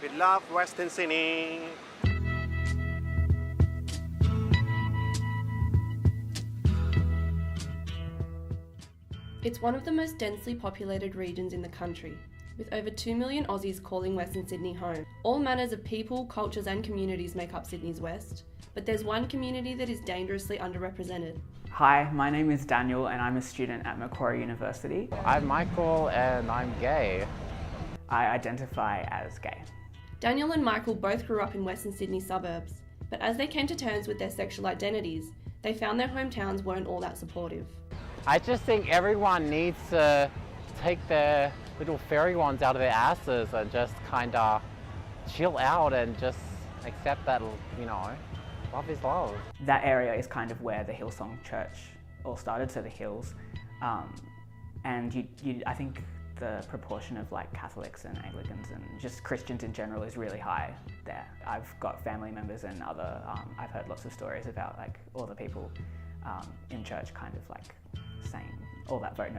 We love Western Sydney. It's one of the most densely populated regions in the country, with over 2 million Aussies calling Western Sydney home. All manners of people, cultures and communities make up Sydney's West, but there's one community that is dangerously underrepresented. Hi, my name is Daniel and I'm a student at Macquarie University. I'm Michael and I'm gay. I identify as gay. Daniel and Michael both grew up in Western Sydney suburbs, but as they came to terms with their sexual identities, they found their hometowns weren't all that supportive. I just think everyone needs to take their little fairy wands out of their asses and just kind of chill out and just accept that, you know, love is love. That area is kind of where the Hillsong Church all started, so the Hills. And I think the proportion of like Catholics and Anglicans and just Christians in general is really high there. I've got family members and other, I've heard lots of stories about like all the people in church kind of like saying all that vote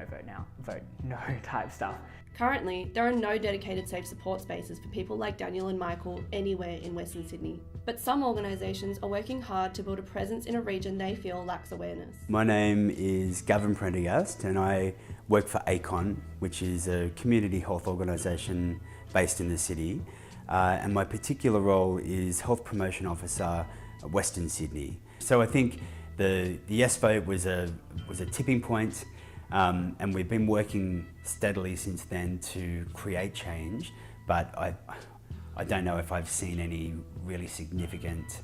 no type stuff. Currently, there are no dedicated safe support spaces for people like Daniel and Michael anywhere in Western Sydney. But some organisations are working hard to build a presence in a region they feel lacks awareness. My name is Gavin Prendergast and I work for ACON, which is a community health organisation based in the city. And my particular role is Health Promotion Officer at Western Sydney. So I think the yes vote was a tipping point. And we've been working steadily since then to create change, but I don't know if I've seen any really significant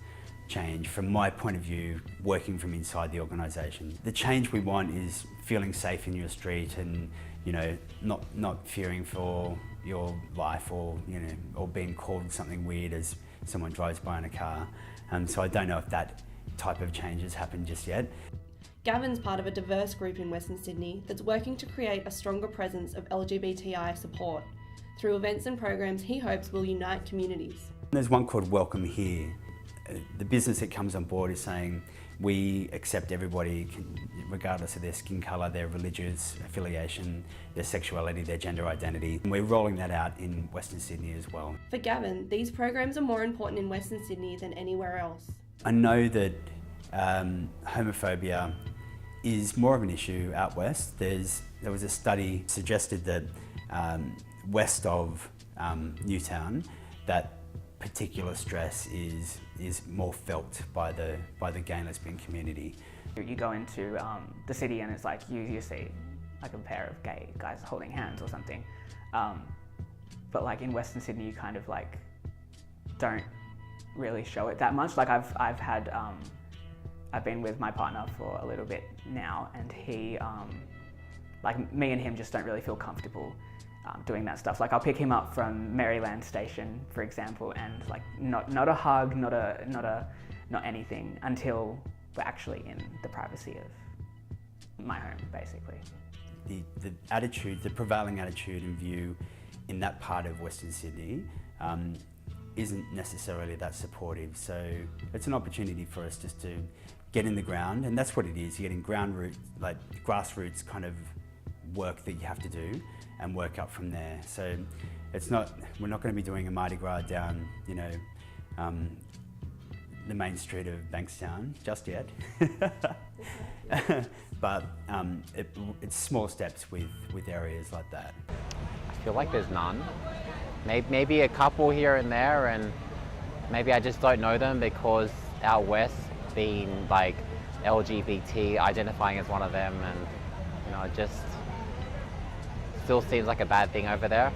change from my point of view, working from inside the organisation. The change we want is feeling safe in your street and, you know, not fearing for your life or, you know, or being called something weird as someone drives by in a car. So I don't know if that type of change has happened just yet. Gavin's part of a diverse group in Western Sydney that's working to create a stronger presence of LGBTI support through events and programs he hopes will unite communities. There's one called Welcome Here. The business that comes on board is saying we accept everybody regardless of their skin colour, their religious affiliation, their sexuality, their gender identity. And we're rolling that out in Western Sydney as well. For Gavin, these programs are more important in Western Sydney than anywhere else. I know that homophobia is more of an issue out west. There was a study suggested that west of Newtown, that particular stress is more felt by the gay and lesbian community. You go into the city and it's like you see like a pair of gay guys holding hands or something, but like in Western Sydney you kind of like don't really show it that much. Like I've been with my partner for a little bit now, and he, like me and him just don't really feel comfortable doing that stuff. Like I'll pick him up from Maryland Station, for example, and like not a hug, not anything until we're actually in the privacy of my home, basically. The attitude, the prevailing attitude and view in that part of Western Sydney isn't necessarily that supportive. So it's an opportunity for us just to get in the ground, and that's what it is. You're getting like grassroots kind of work that you have to do and work up from there. So we're not going to be doing a Mardi Gras down, you know, the main street of Bankstown just yet. But it's small steps with areas like that. I feel like there's none. Maybe a couple here and there, and maybe I just don't know them because out west being like LGBT, identifying as one of them, and you know, it just still seems like a bad thing over there.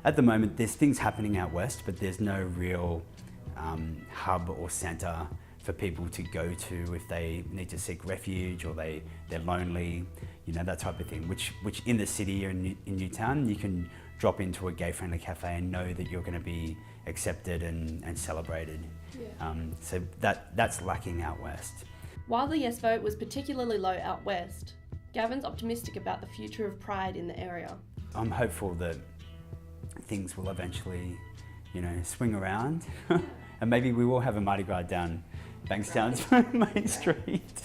At the moment, there's things happening out west, but there's no real hub or centre for people to go to if they need to seek refuge or they're lonely, you know, that type of thing. Which in the city or in Newtown, you can drop into a gay-friendly cafe and know that you're going to be accepted and celebrated. Yeah. So that's lacking out west. While the yes vote was particularly low out west, Gavin's optimistic about the future of Pride in the area. I'm hopeful that things will eventually, you know, swing around and maybe we will have a Mardi Gras down Bankstown's main street.